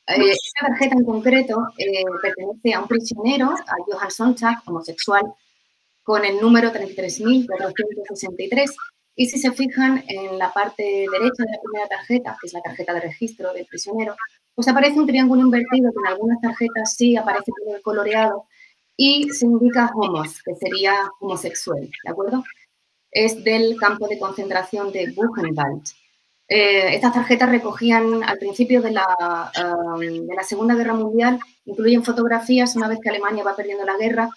Esta tarjeta en concreto pertenece a un prisionero, a Johann Sonntag, homosexual, con el número 33.463. Y si se fijan en la parte derecha de la primera tarjeta, que es la tarjeta de registro del prisionero, pues aparece un triángulo invertido que en algunas tarjetas sí aparece todo coloreado y se indica homos, que sería homosexual, ¿de acuerdo? Es del campo de concentración de Buchenwald. Estas tarjetas recogían al principio de la Segunda Guerra Mundial, incluyen fotografías. Una vez que Alemania va perdiendo la guerra,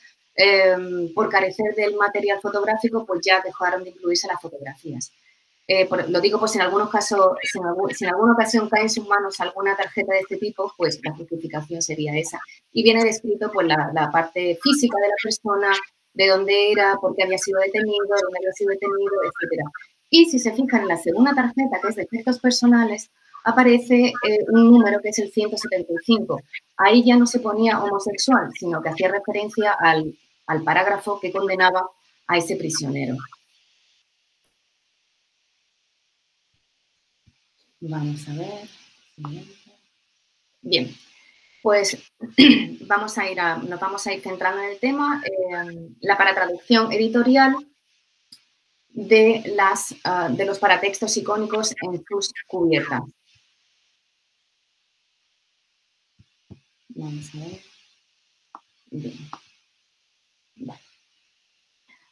por carecer del material fotográfico, pues ya dejaron de incluirse las fotografías. Lo digo pues si en algunos casos, si en alguna ocasión cae en sus manos alguna tarjeta de este tipo, pues la justificación sería esa. Y viene descrito pues la parte física de la persona, de dónde era, por qué había sido detenido, dónde había sido detenido, etcétera. Y si se fijan en la segunda tarjeta, que es de efectos personales, aparece un número que es el 175. Ahí ya no se ponía homosexual, sino que hacía referencia al parágrafo que condenaba a ese prisionero. Vamos a ver. Bien, pues nos vamos a ir centrando en el tema, la paratraducción editorial de los paratextos icónicos en sus cubiertas. Vamos a ver. Bien. Vale.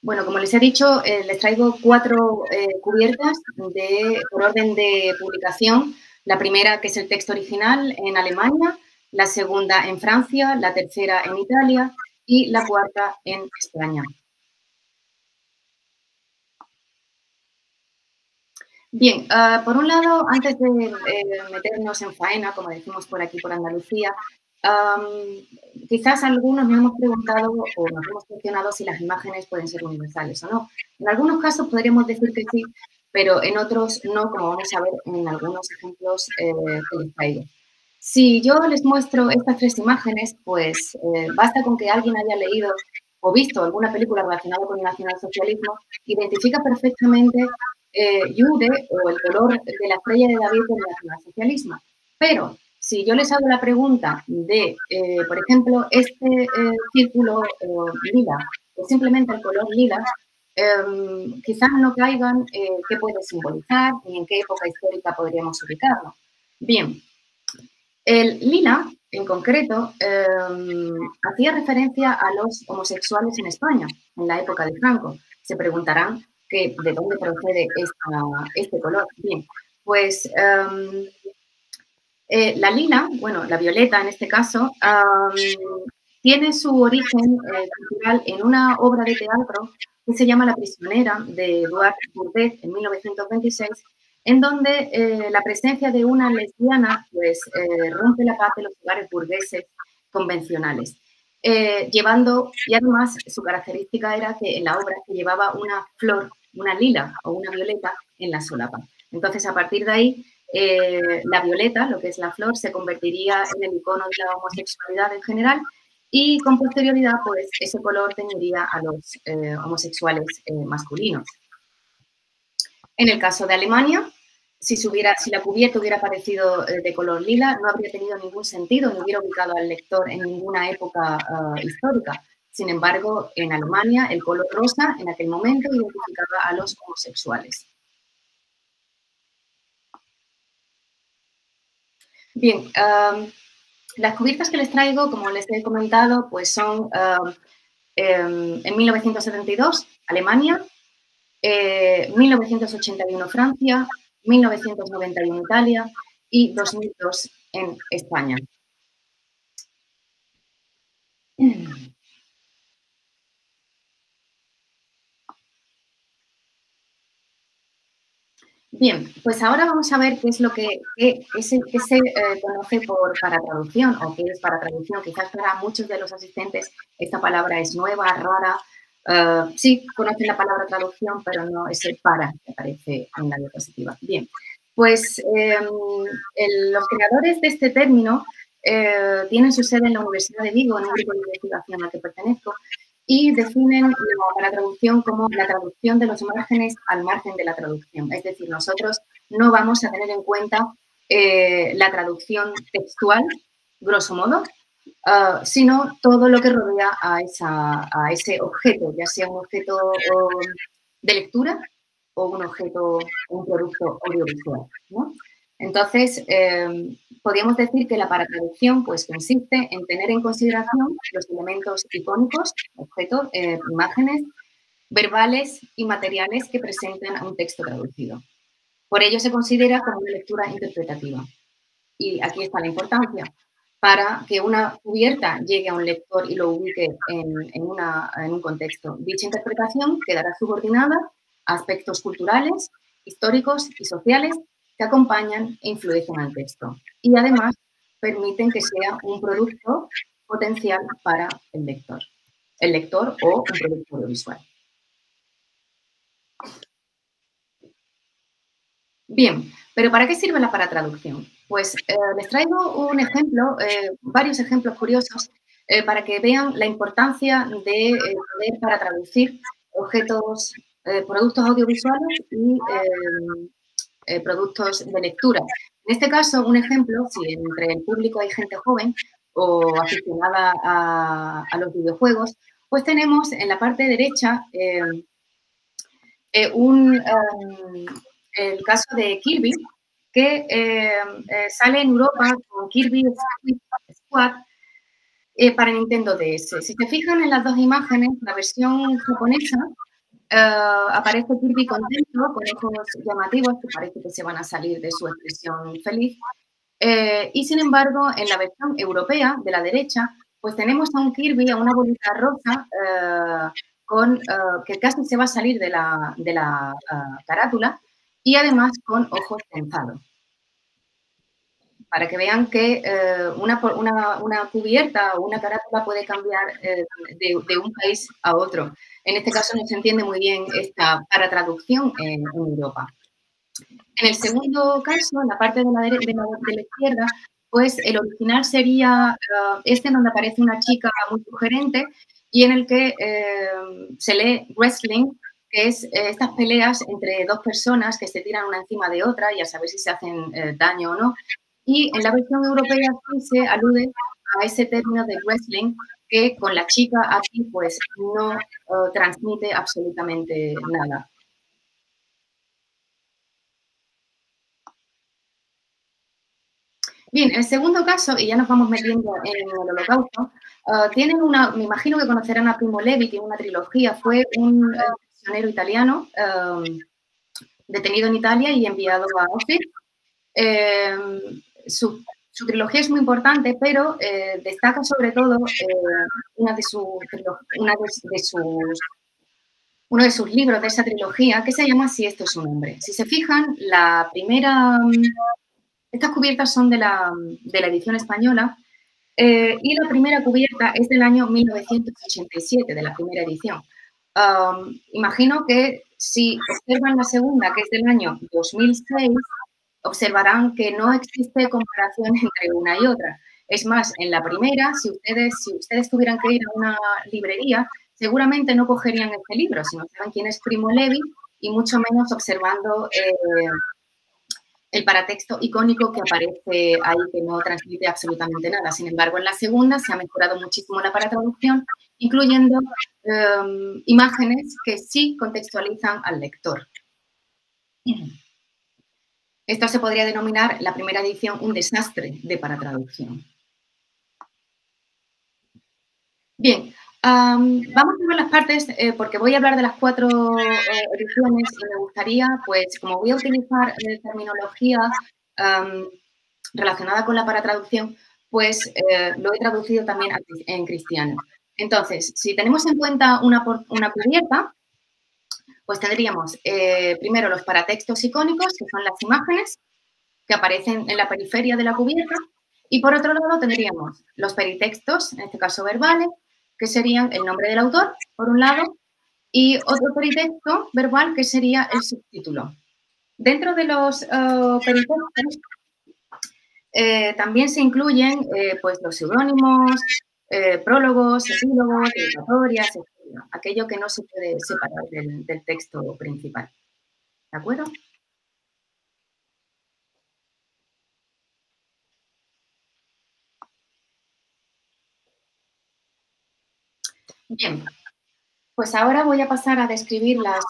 Bueno, como les he dicho, les traigo 4 cubiertas por orden de publicación. La primera, que es el texto original, en Alemania, la segunda en Francia, la tercera en Italia y la cuarta en España. Bien, por un lado, antes de meternos en faena, como decimos por aquí, por Andalucía, quizás algunos nos hemos preguntado o nos hemos cuestionado si las imágenes pueden ser universales o no. En algunos casos podríamos decir que sí, pero en otros no, como vamos a ver en algunos ejemplos que les traigo. Si yo les muestro estas 3 imágenes, pues basta con que alguien haya leído o visto alguna película relacionada con el nacionalsocialismo, identifica perfectamente Jude o el color de la estrella de David del nacionalsocialismo. Pero si yo les hago la pregunta de, por ejemplo, este círculo lila o simplemente el color lila, quizás no caigan qué puede simbolizar ni en qué época histórica podríamos ubicarlo. Bien, el lila, en concreto, hacía referencia a los homosexuales en España, en la época de Franco. Se preguntarán de dónde procede este color. Bien, pues la lila, bueno, la violeta en este caso, tiene su origen cultural en una obra de teatro que se llama La prisionera, de Eduard Courbet, en 1926, en donde la presencia de una lesbiana pues, rompe la paz de los hogares burgueses convencionales. Y además su característica era que en la obra se llevaba una flor, una lila o una violeta en la solapa. Entonces, a partir de ahí, la violeta, lo que es la flor, se convertiría en el icono de la homosexualidad en general y con posterioridad, pues, ese color teñiría a los homosexuales masculinos. En el caso de Alemania, si la cubierta hubiera aparecido de color lila, no habría tenido ningún sentido, no hubiera ubicado al lector en ninguna época histórica. Sin embargo, en Alemania, el color rosa en aquel momento identificaba a los homosexuales. Bien, las cubiertas que les traigo, como les he comentado, pues son en 1972, Alemania, 1981, Francia, 1991, Italia y 2002 en España. Bien, pues ahora vamos a ver qué es lo qué se conoce por paratraducción o qué es paratraducción. Quizás para muchos de los asistentes esta palabra es nueva, rara. Sí, conocen la palabra traducción, pero no es el para que aparece en la diapositiva. Bien, pues los creadores de este término tienen su sede en la Universidad de Vigo, en un grupo de investigación al que pertenezco, y definen la traducción como la traducción de los márgenes al margen de la traducción. Es decir, nosotros no vamos a tener en cuenta la traducción textual, grosso modo, sino todo lo que rodea a ese objeto, ya sea un objeto de lectura o un objeto, un producto audiovisual, ¿no? Entonces, podríamos decir que la paratraducción pues, consiste en tener en consideración los elementos icónicos, objetos, imágenes, verbales y materiales que presentan a un texto traducido. Por ello se considera como una lectura interpretativa. Y aquí está la importancia. Para que una cubierta llegue a un lector y lo ubique en un contexto. Dicha interpretación quedará subordinada a aspectos culturales, históricos y sociales que acompañan e influencian al texto. Y además permiten que sea un producto potencial para el lector o un producto audiovisual. Bien, pero ¿para qué sirve la paratraducción? Pues les traigo un ejemplo, varios ejemplos curiosos para que vean la importancia de poder para traducir objetos, productos audiovisuales y productos de lectura. En este caso, un ejemplo, si entre el público hay gente joven o aficionada a los videojuegos, pues tenemos en la parte derecha el caso de Kirby, que sale en Europa con Kirby Squad para Nintendo DS. Si se fijan en las dos imágenes, la versión japonesa aparece Kirby contento, con ojos llamativos, que parece que se van a salir de su expresión feliz. Y sin embargo, en la versión europea, de la derecha, pues tenemos a un Kirby, a una bolita rosa, que casi se va a salir de la carátula y además con ojos pensados. Para que vean que una cubierta o una carátula puede cambiar de un país a otro. En este caso no se entiende muy bien esta paratraducción en Europa. En el segundo caso, en la parte de la izquierda, pues el original sería este donde aparece una chica muy sugerente y en el que se lee wrestling, que es estas peleas entre dos personas que se tiran una encima de otra y a saber si se hacen daño o no. Y en la versión europea sí se alude a ese término de wrestling que con la chica aquí pues no transmite absolutamente nada. Bien, el segundo caso, y ya nos vamos metiendo en el Holocausto, tienen me imagino que conocerán a Primo Levi, tiene una trilogía, fue un prisionero italiano detenido en Italia y enviado a Auschwitz. Su trilogía es muy importante, pero destaca sobre todo uno de sus libros de esa trilogía que se llama Si esto es un hombre. Si se fijan, estas cubiertas son de la edición española y la primera cubierta es del año 1987, de la primera edición. Imagino que si observan la segunda, que es del año 2006, observarán que no existe comparación entre una y otra. Es más, en la primera, si ustedes tuvieran que ir a una librería, seguramente no cogerían este libro, sino saben quién es Primo Levi y mucho menos observando el paratexto icónico que aparece ahí, que no transmite absolutamente nada. Sin embargo, en la segunda se ha mejorado muchísimo la paratraducción, incluyendo imágenes que sí contextualizan al lector. Esto se podría denominar la primera edición un desastre de paratraducción. Bien, vamos a ver las partes porque voy a hablar de las 4 ediciones y me gustaría, pues, como voy a utilizar terminología relacionada con la paratraducción, pues lo he traducido también en cristiano. Entonces, si tenemos en cuenta una cubierta, Pues tendríamos primero los paratextos icónicos, que son las imágenes que aparecen en la periferia de la cubierta, y por otro lado tendríamos los peritextos, en este caso verbales, que serían el nombre del autor, por un lado, y otro peritexto verbal que sería el subtítulo. Dentro de los peritextos también se incluyen pues los seudónimos, prólogos, epílogos, dedicatorias, etc. Aquello que no se puede separar del texto principal. ¿De acuerdo? Bien, pues ahora voy a pasar a describir las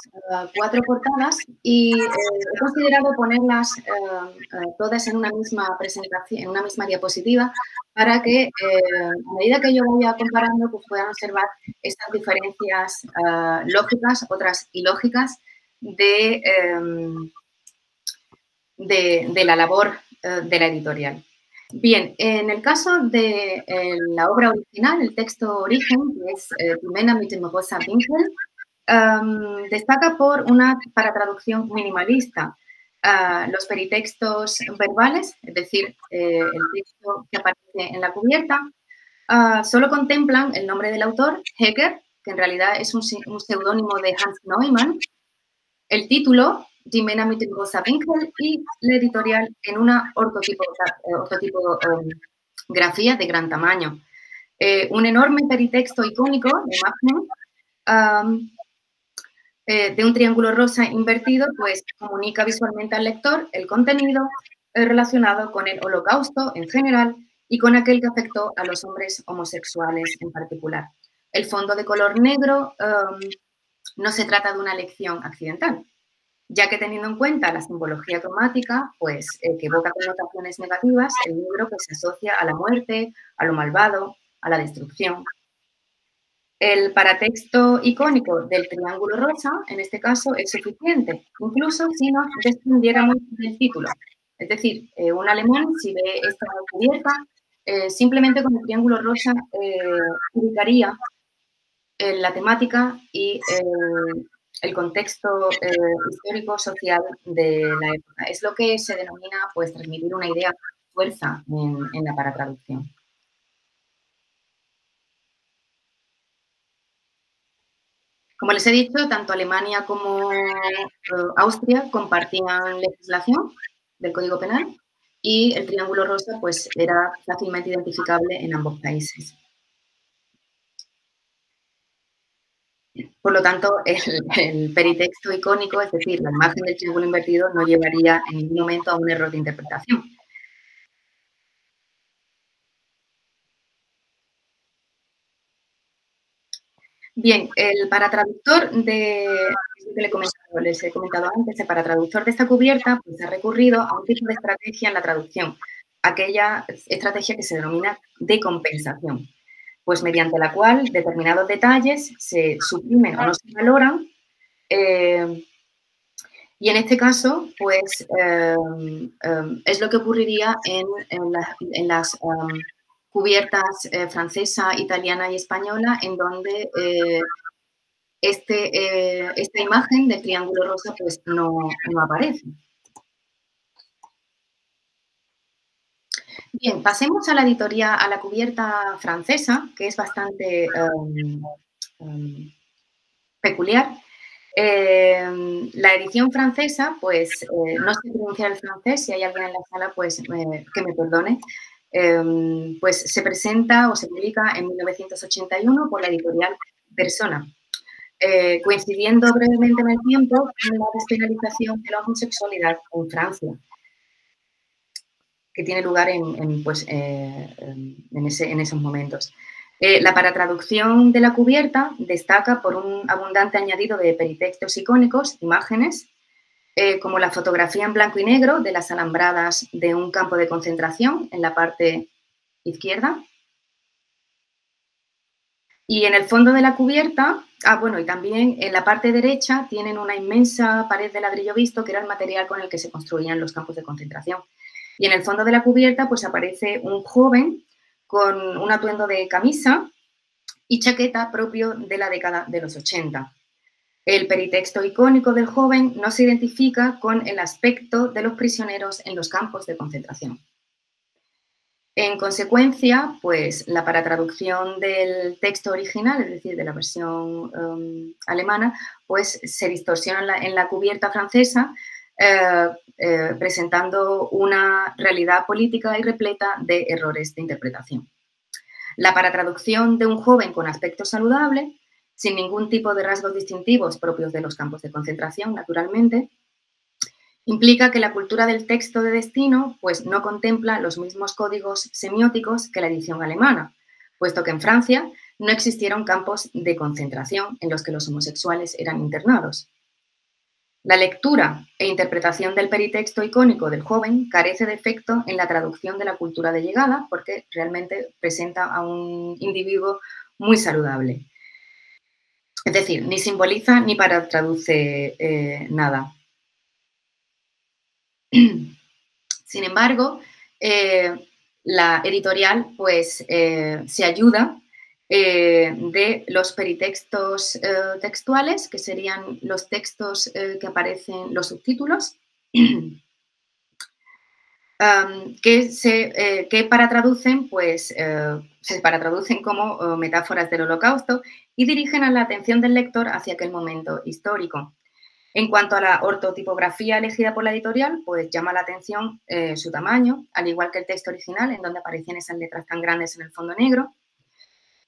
4 portadas y he considerado ponerlas todas en una misma presentación, en una misma diapositiva, para que a medida que yo vaya comparando, pues puedan observar estas diferencias lógicas, otras ilógicas, de la labor de la editorial. Bien, en el caso de la obra original, el texto origen, que es Jimena mit dem rosa Winkel, destaca por una paratraducción minimalista. Los peritextos verbales, es decir, el texto que aparece en la cubierta, solo contemplan el nombre del autor, Hecker, que en realidad es un seudónimo de Hans Neumann, el título, Jimena mit dem rosa Winkel, y la editorial en una ortotipografía de gran tamaño. Un enorme peritexto icónico de imagen de un triángulo rosa invertido, pues comunica visualmente al lector el contenido relacionado con el Holocausto en general y con aquel que afectó a los hombres homosexuales en particular. El fondo de color negro no se trata de una elección accidental, ya que teniendo en cuenta la simbología cromática, pues que evoca connotaciones negativas, el negro pues, se asocia a la muerte, a lo malvado, a la destrucción. El paratexto icónico del triángulo rosa, en este caso, es suficiente, incluso si nos desprendiéramos del título. Es decir, un alemán, si ve esta cubierta, simplemente con el triángulo rosa ubicaría la temática y el contexto histórico-social de la época. Es lo que se denomina pues, transmitir una idea fuerza en la paratraducción. Como les he dicho, tanto Alemania como Austria compartían legislación del Código Penal y el triángulo rosa pues, era fácilmente identificable en ambos países. Por lo tanto, el peritexto icónico, es decir, la imagen del triángulo invertido, no llevaría en ningún momento a un error de interpretación. Bien, el paratraductor les he comentado antes, el paratraductor de esta cubierta pues, ha recurrido a un tipo de estrategia en la traducción, aquella estrategia que se denomina de compensación, pues mediante la cual determinados detalles se suprimen o no se valoran y en este caso, pues, es lo que ocurriría en las cubiertas francesa, italiana y española, en donde esta imagen del triángulo rosa pues, no aparece. Bien, pasemos a la editoría, a la cubierta francesa, que es bastante peculiar. La edición francesa, pues no sé pronunciar el francés, si hay alguien en la sala, pues que me perdone, pues se presenta o se publica en 1981 por la editorial Persona, coincidiendo brevemente en el tiempo con la despenalización de la homosexualidad en Francia, que tiene lugar en esos momentos. La paratraducción de la cubierta destaca por un abundante añadido de peritextos icónicos, imágenes, como la fotografía en blanco y negro de las alambradas de un campo de concentración en la parte izquierda. Y en el fondo de la cubierta, y también en la parte derecha tienen una inmensa pared de ladrillo visto, que era el material con el que se construían los campos de concentración. Y en el fondo de la cubierta, pues aparece un joven con un atuendo de camisa y chaqueta propio de la década de los 80. El peritexto icónico del joven no se identifica con el aspecto de los prisioneros en los campos de concentración. En consecuencia, pues la paratraducción del texto original, es decir, de la versión alemana, pues se distorsiona en la cubierta francesa, presentando una realidad política y repleta de errores de interpretación. La paratraducción de un joven con aspecto saludable, sin ningún tipo de rasgos distintivos propios de los campos de concentración, naturalmente, implica que la cultura del texto de destino pues, no contempla los mismos códigos semióticos que la edición alemana, puesto que en Francia no existieron campos de concentración en los que los homosexuales eran internados. La lectura e interpretación del peritexto icónico del joven carece de efecto en la traducción de la cultura de llegada porque realmente presenta a un individuo muy saludable. Es decir, ni simboliza ni paratraduce nada. Sin embargo, la editorial pues, se ayuda de los peritextos textuales, que serían los textos que aparecen, los subtítulos, que paratraducen, pues, se paratraducen como metáforas del Holocausto y dirigen a la atención del lector hacia aquel momento histórico. En cuanto a la ortotipografía elegida por la editorial, pues llama la atención su tamaño, al igual que el texto original, en donde aparecen esas letras tan grandes en el fondo negro.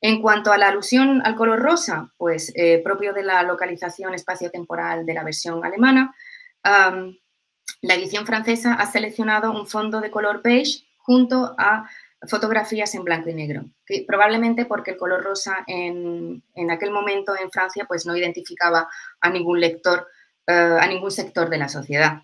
En cuanto a la alusión al color rosa, pues propio de la localización espaciotemporal de la versión alemana, la edición francesa ha seleccionado un fondo de color beige junto a fotografías en blanco y negro, que probablemente porque el color rosa en aquel momento en Francia pues no identificaba a ningún lector, a ningún sector de la sociedad.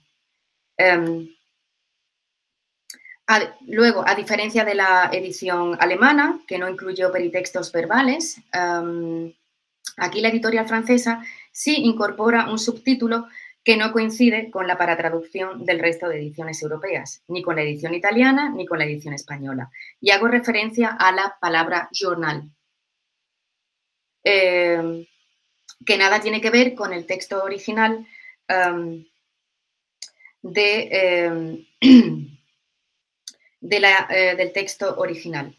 Luego, a diferencia de la edición alemana, que no incluyó peritextos verbales, aquí la editorial francesa sí incorpora un subtítulo que no coincide con la paratraducción del resto de ediciones europeas, ni con la edición italiana ni con la edición española. Y hago referencia a la palabra journal, que nada tiene que ver con el texto original del texto original,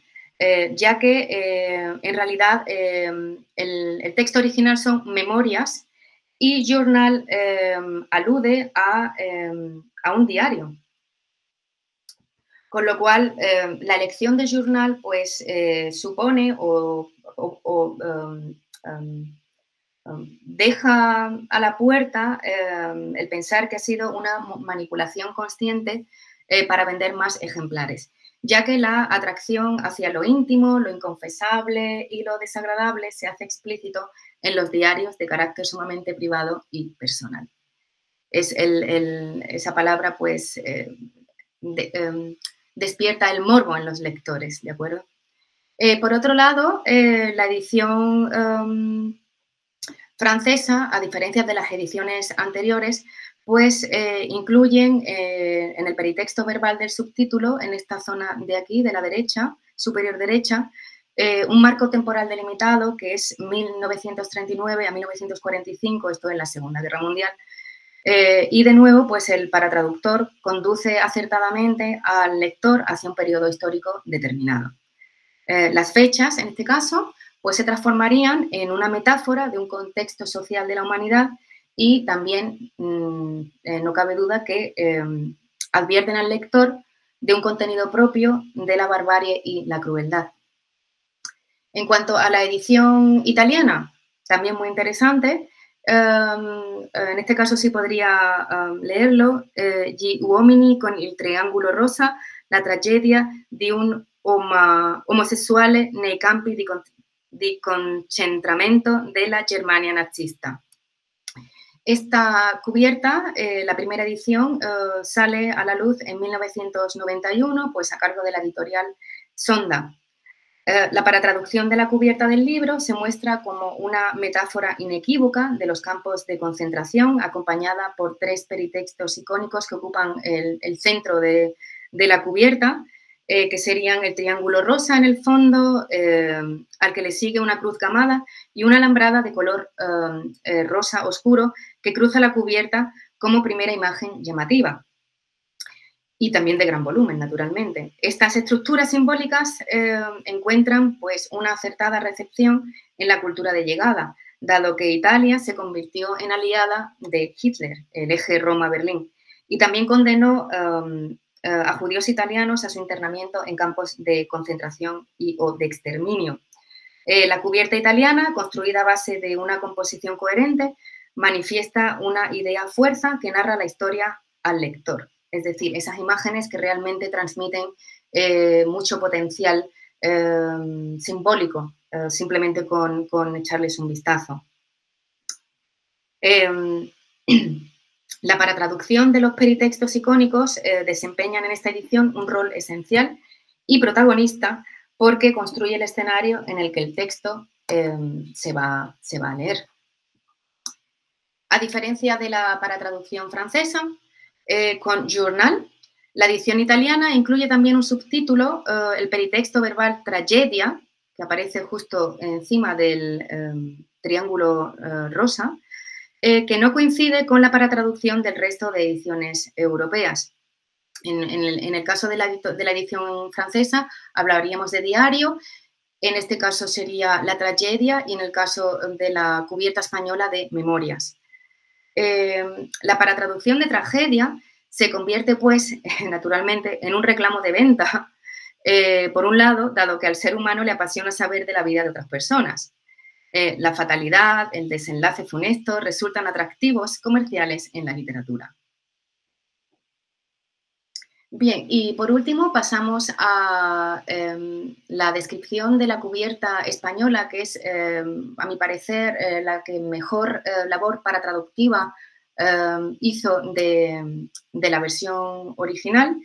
ya que en realidad el texto original son memorias y journal alude a un diario. Con lo cual, la elección de journal pues, supone o deja a la puerta el pensar que ha sido una manipulación consciente para vender más ejemplares, ya que la atracción hacia lo íntimo, lo inconfesable y lo desagradable se hace explícito en los diarios de carácter sumamente privado y personal. Es esa palabra, pues, despierta el morbo en los lectores, ¿de acuerdo? Por otro lado, la edición francesa, a diferencia de las ediciones anteriores, pues incluyen en el peritexto verbal del subtítulo, en esta zona de aquí, de la derecha, superior derecha, un marco temporal delimitado que es 1939 a 1945, esto es la Segunda Guerra Mundial, y de nuevo, pues el paratraductor conduce acertadamente al lector hacia un periodo histórico determinado. Las fechas, en este caso, pues se transformarían en una metáfora de un contexto social de la humanidad y también no cabe duda que advierten al lector de un contenido propio de la barbarie y la crueldad. En cuanto a la edición italiana, también muy interesante, en este caso sí podría leerlo, Gli uomini con il triangolo rosa, la tragedia di un omosessuale nei campi di concentramento della Germania nazista. Esta cubierta, la primera edición, sale a la luz en 1991, pues a cargo de la editorial Sonda. La paratraducción de la cubierta del libro se muestra como una metáfora inequívoca de los campos de concentración, acompañada por 3 peritextos icónicos que ocupan el centro de la cubierta, que serían el triángulo rosa en el fondo, al que le sigue una cruz camada y una alambrada de color rosa oscuro que cruza la cubierta como primera imagen llamativa. Y también de gran volumen, naturalmente. Estas estructuras simbólicas encuentran pues, una acertada recepción en la cultura de llegada, dado que Italia se convirtió en aliada de Hitler, el eje Roma-Berlín, y también condenó a judíos italianos a su internamiento en campos de concentración o de exterminio. La cubierta italiana, construida a base de una composición coherente, manifiesta una idea fuerza que narra la historia al lector. Es decir, esas imágenes que realmente transmiten mucho potencial simbólico, simplemente con echarles un vistazo. La paratraducción de los peritextos icónicos desempeñan en esta edición un rol esencial y protagonista porque construye el escenario en el que el texto se va a leer. A diferencia de la paratraducción francesa, con Journal, la edición italiana incluye también un subtítulo, el peritexto verbal tragedia, que aparece justo encima del triángulo rosa, que no coincide con la paratraducción del resto de ediciones europeas. En el caso de la edición francesa hablaríamos de diario, en este caso sería la tragedia y en el caso de la cubierta española de memorias. La paratraducción de tragedia se convierte, pues, naturalmente, en un reclamo de venta, por un lado, dado que al ser humano le apasiona saber de la vida de otras personas. La fatalidad, el desenlace funesto resultan atractivos comerciales en la literatura. Bien, y por último pasamos a la descripción de la cubierta española, que es, a mi parecer, la que mejor labor paratraductiva hizo de la versión original,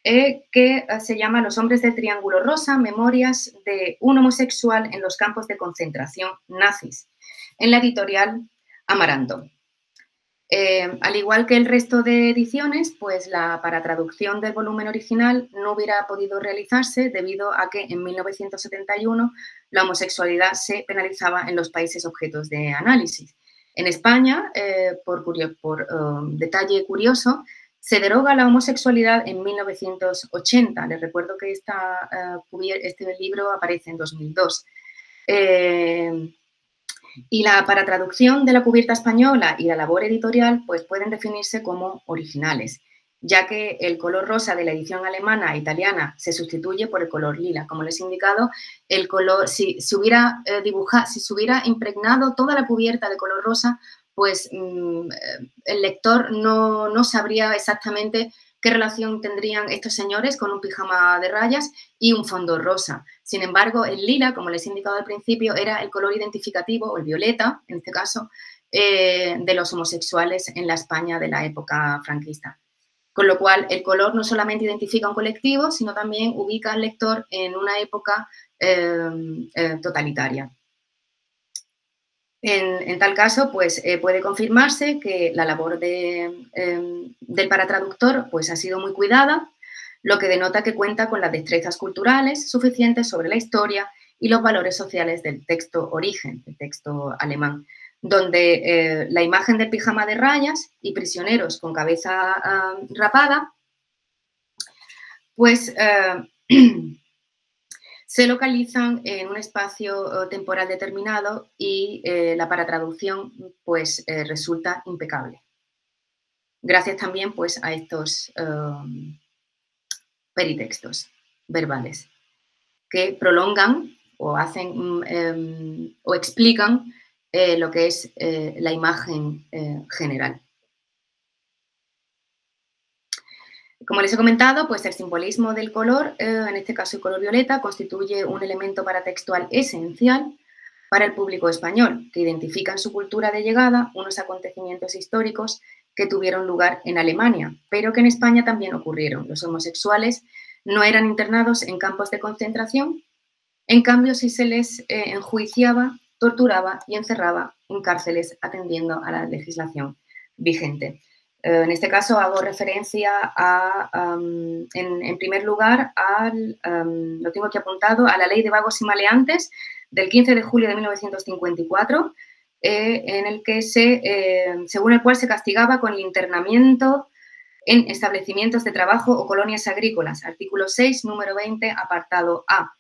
que se llama Los hombres del triángulo rosa, memorias de un homosexual en los campos de concentración nazis, en la editorial Amaranto. Al igual que el resto de ediciones, pues la paratraducción del volumen original no hubiera podido realizarse debido a que en 1971 la homosexualidad se penalizaba en los países objetos de análisis. En España, por detalle curioso, se deroga la homosexualidad en 1980. Les recuerdo que este libro aparece en 2002. Y la paratraducción de la cubierta española y la labor editorial pues, pueden definirse como originales, ya que el color rosa de la edición alemana e italiana se sustituye por el color lila. Como les he indicado, el color, si se hubiera impregnado toda la cubierta de color rosa, pues el lector no sabría exactamente qué relación tendrían estos señores con un pijama de rayas y un fondo rosa. Sin embargo, el lila, como les he indicado al principio, era el color identificativo, o el violeta, en este caso, de los homosexuales en la España de la época franquista. Con lo cual, el color no solamente identifica un colectivo, sino también ubica al lector en una época totalitaria. En tal caso, pues puede confirmarse que la labor del paratraductor pues, ha sido muy cuidada, lo que denota que cuenta con las destrezas culturales suficientes sobre la historia y los valores sociales del texto origen, el texto alemán, donde la imagen del pijama de rayas y prisioneros con cabeza rapada, pues se localizan en un espacio temporal determinado y la paratraducción pues, resulta impecable. Gracias también pues, a estos peritextos verbales que prolongan o hacen o explican lo que es la imagen general. Como les he comentado, pues el simbolismo del color, en este caso el color violeta, constituye un elemento paratextual esencial para el público español, que identifica en su cultura de llegada unos acontecimientos históricos que tuvieron lugar en Alemania, pero que en España también ocurrieron. Los homosexuales no eran internados en campos de concentración, en cambio sí se les enjuiciaba, torturaba y encerraba en cárceles atendiendo a la legislación vigente. En este caso hago referencia a, en primer lugar, lo tengo aquí apuntado, a la Ley de Vagos y Maleantes del 15 de julio de 1954, en el que según el cual se castigaba con el internamiento en establecimientos de trabajo o colonias agrícolas. Artículo 6, número 20, apartado A.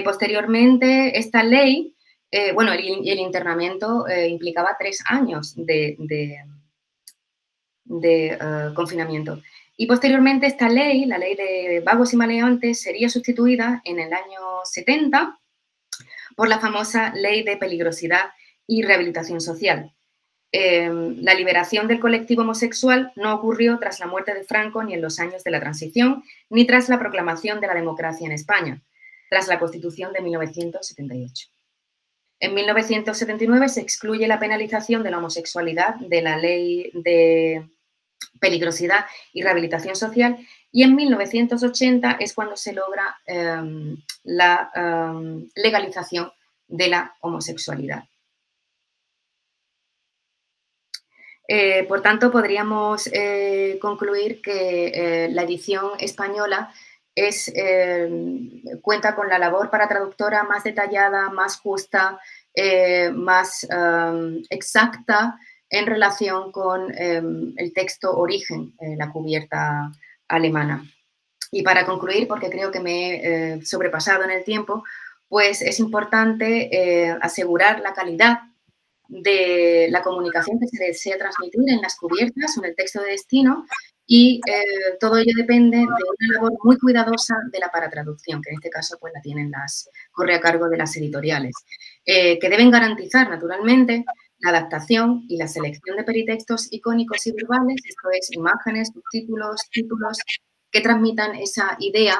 Posteriormente, esta ley, el internamiento implicaba 3 años de confinamiento. Y posteriormente esta ley, la ley de vagos y maleantes, sería sustituida en el año 70 por la famosa ley de peligrosidad y rehabilitación social. La liberación del colectivo homosexual no ocurrió tras la muerte de Franco ni en los años de la transición, ni tras la proclamación de la democracia en España, tras la Constitución de 1978. En 1979 se excluye la penalización de la homosexualidad de la ley de peligrosidad y rehabilitación social, y en 1980 es cuando se logra la legalización de la homosexualidad. Por tanto, podríamos concluir que la edición española cuenta con la labor para traductora más detallada, más justa, más exacta en relación con el texto origen, la cubierta alemana. Y para concluir, porque creo que me he sobrepasado en el tiempo, pues es importante asegurar la calidad de la comunicación que se desea transmitir en las cubiertas o en el texto de destino, y todo ello depende de una labor muy cuidadosa de la paratraducción, que en este caso pues corre a cargo de las editoriales, que deben garantizar naturalmente la adaptación y la selección de peritextos icónicos y verbales, esto es, imágenes, subtítulos, títulos, que transmitan esa idea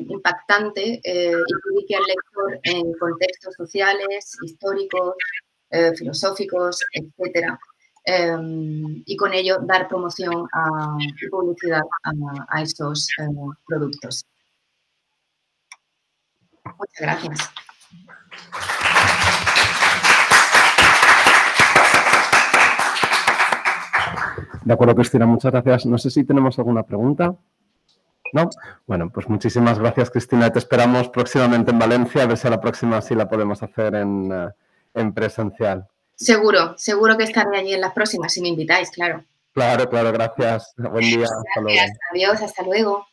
impactante y que ubique al lector en contextos sociales, históricos, filosóficos, etcétera, y con ello dar promoción y publicidad a estos productos. Muchas gracias. De acuerdo, Cristina, muchas gracias. No sé si tenemos alguna pregunta. ¿No? Bueno, pues muchísimas gracias, Cristina. Te esperamos próximamente en Valencia, a ver si a la próxima sí la podemos hacer en presencial. Seguro que estaré allí en las próximas, si me invitáis, claro. Claro, gracias. Buen día. Gracias, adiós, hasta luego.